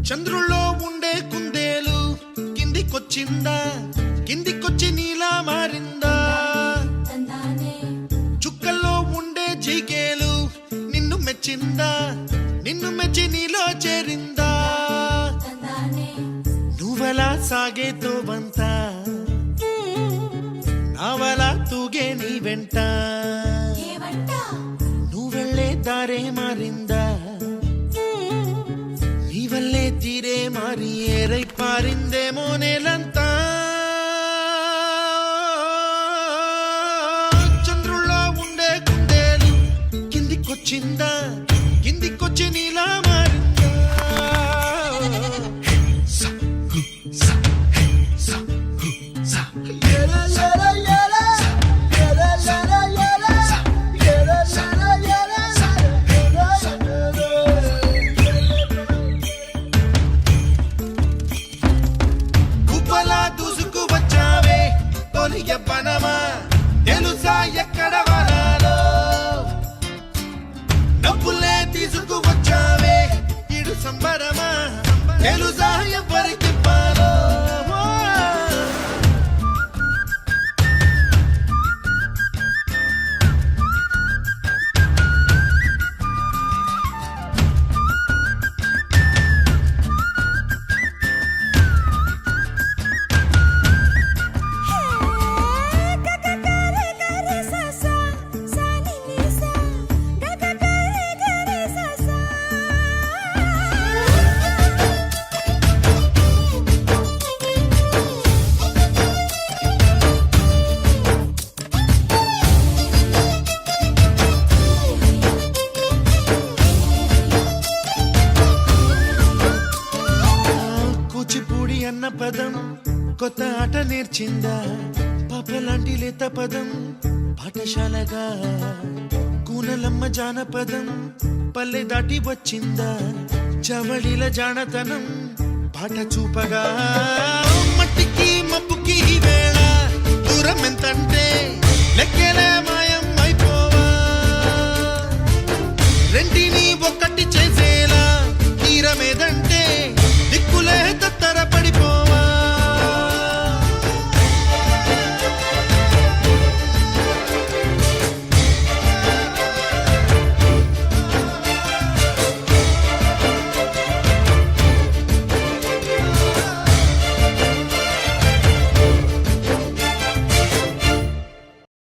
చంద్రుల్లో ఉండే కుందేలు కిందికొచ్చిందా, కిందికొచ్చి నీలా మారిందా? చుక్కల్లో ఉండే జీకేలు నిన్ను మెచ్చిందా, నిన్ను మెచ్చి నీలో చేరిందా? నువ్వలా సాగేతో వంత, నావలా తూగే నీ వెంట, నువ్వెళ్ళే దారే మారిందా, నీ వల్లే తీరే మారి ఏరై పారిందేమో నేలంతా. చంద్రుల్లో ఉండే కుందేలు కిందికొచ్చిందా, కిందికొచ్చి నీలా మారిందా? పనమా తెలుసా ఎక్కడ వరాలో, డబ్బులే తీసుకువచ్చావే ఇడు సంబరమా తెలుసా ఎవరికి పాలో? కూచిపూడి అన్న పదం కొత్త ఆట నేర్చిందా, పాపలాంటి లేత పదం పాఠశాలగా, కూనలమ్మ జానపదం పల్లె దాటి వచ్చిందా, చవళిల జానతనం పాట చూపగా. మట్టికి మప్పుకి వేళ దూరం ఎంతంటే లెక్కలే మాయం అయిపోవా, రెంటిని ఒక్కటి చేసేలా తీరమేదంటే